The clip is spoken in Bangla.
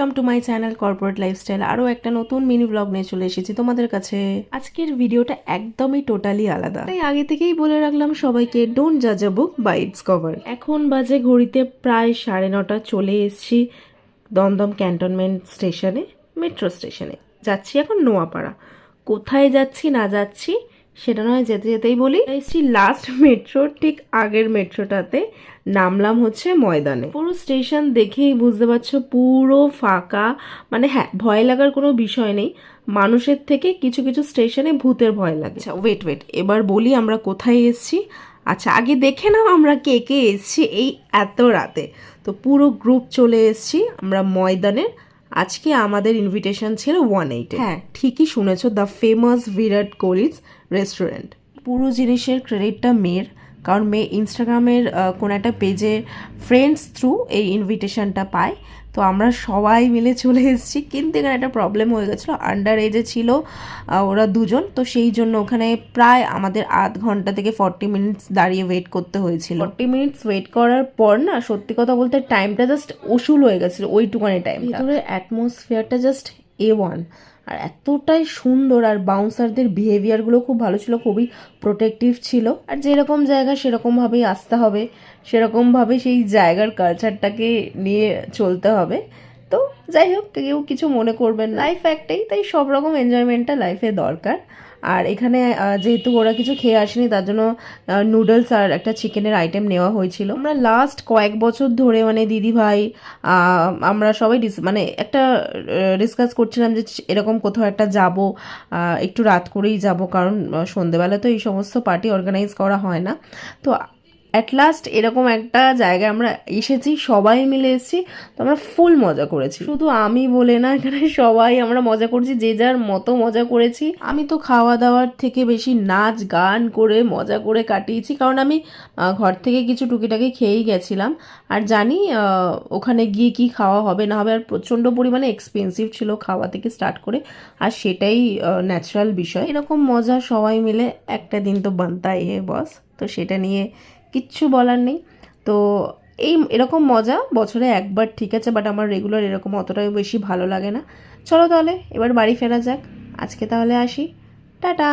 Welcome to my channel corporate lifestyle. আরও একটা নতুন মিনি ব্লগ নিয়ে চলে এসেছি তোমাদের কাছে। আজকের ভিডিওটা একদমই টোটালি আলাদা, তাই আগে থেকেই বলে রাখলাম সবাইকে, ডোন্ট জাজ আ বুক বাই ইটস কভার। এখন বাজে ঘড়িতে প্রায় 9:30, চলে এসেছি দমদম ক্যান্টনমেন্ট স্টেশনে, মেট্রো স্টেশনে। যাচ্ছি এখন নোয়াপাড়া। কোথায় যাচ্ছি না যাচ্ছি সেটা নয় যেতে যেতেই বলি। এসেছি লাস্ট মেট্রো, ঠিক আগের মেট্রোটাতে নামলাম হচ্ছে ময়দানে। পুরো স্টেশন দেখেই বুঝতে পারছো পুরো ফাঁকা। মানে হ্যাঁ, ভয় লাগার কোনো বিষয় নেই, মানুষের থেকে কিছু কিছু স্টেশনে ভূতের ভয় লাগে। আচ্ছা ওয়েট, এবার বলি আমরা কোথায় এসেছি। আচ্ছা আগে দেখে নাও আমরা কে কে এসেছি এই এত রাতে। তো পুরো গ্রুপ চলে এসেছি আমরা ময়দানের। আজকে আমাদের ইনভিটেশন ছিল 180। হ্যাঁ ঠিকই শুনেছো, দ্য ফেমাস বিরাট কোহলিজ রেস্টুরেন্ট। পুরো জিনিসের ক্রেডিটটা মেয়ের, কারণ মেয়ে ইনস্টাগ্রামের কোনো একটা পেজের ফ্রেন্ডস থ্রু এই ইনভিটেশনটা পায়। তো আমরা সবাই মিলে চলে এসেছি, কিন্তু এখানে একটা প্রবলেম হয়ে গেছিলো, আন্ডার এজে ছিল ওরা দুজন। তো সেই জন্য ওখানে প্রায় আমাদের আধ ঘন্টা থেকে 40 মিনিটস দাঁড়িয়ে ওয়েট করতে হয়েছিল। 40 মিনিটস ওয়েট করার পর না, সত্যি কথা বলতে টাইমটা জাস্ট উসুল হয়ে গেছিলো ওইটুকানি টাইম। ভিতরে অ্যাটমসফিয়ারটা জাস্ট A1, আর এতটাই সুন্দর। আর বাউন্সারদের বিহেভিয়ারগুলো খুব ভালো ছিল, খুবই প্রোটেক্টিভ ছিল। আর যেরকম জায়গা সেরকমভাবেই আসতে হবে, সেরকমভাবে সেই জায়গার কালচারটাকে নিয়ে চলতে হবে। তো যাই হোক, কেউ কিছু মনে করবেন না, লাইফ একটাই, তাই সব রকম এনজয়মেন্টটা লাইফে দরকার। আর এখানে যেহেতু ওরা কিছু খেয়ে আসেনি, তার জন্য নুডলস আর একটা চিকেনের আইটেম নেওয়া হয়েছিল। আমরা লাস্ট কয়েক বছর ধরে মানে দিদি ভাই আমরা সবাই মানে একটা ডিসকাস করছিলাম যে এরকম কোথাও একটা যাব, একটু রাত করেই যাব, কারণ সন্ধেবেলা তো এই সমস্ত পার্টি অর্গানাইজ করা হয় না। তো অ্যাট লাস্ট এরকম একটা জায়গায় আমরা এসেছি, সবাই মিলে এসেছি। তো আমরা ফুল মজা করেছি, শুধু আমি বলে না, এখানে সবাই আমরা মজা করছি, যে যার মতো মজা করেছি। আমি তো খাওয়া দাওয়ার থেকে বেশি নাচ গান করে মজা করে কাটিয়েছি, কারণ আমি ঘর থেকে কিছু টুকিটাকি খেয়েই গেছিলাম। আর জানি ওখানে গিয়ে কি খাওয়া হবে না হবে, আর প্রচণ্ড পরিমাণে এক্সপেন্সিভ ছিল খাওয়া থেকে স্টার্ট করে, আর সেটাই ন্যাচারাল বিষয়। এরকম মজা সবাই মিলে একটা দিন তো বানতাই হে বস। তো সেটা নিয়ে কিচ্ছু বলার নেই। তো এরকম মজা বছরে একবার ঠিক আছে, বাট আমার রেগুলার এরকম অতটাও বেশি ভালো লাগে না। চলো তাহলে এবার বাড়ি ফেরা যাক, আজকে তাহলে আসি, টাটা।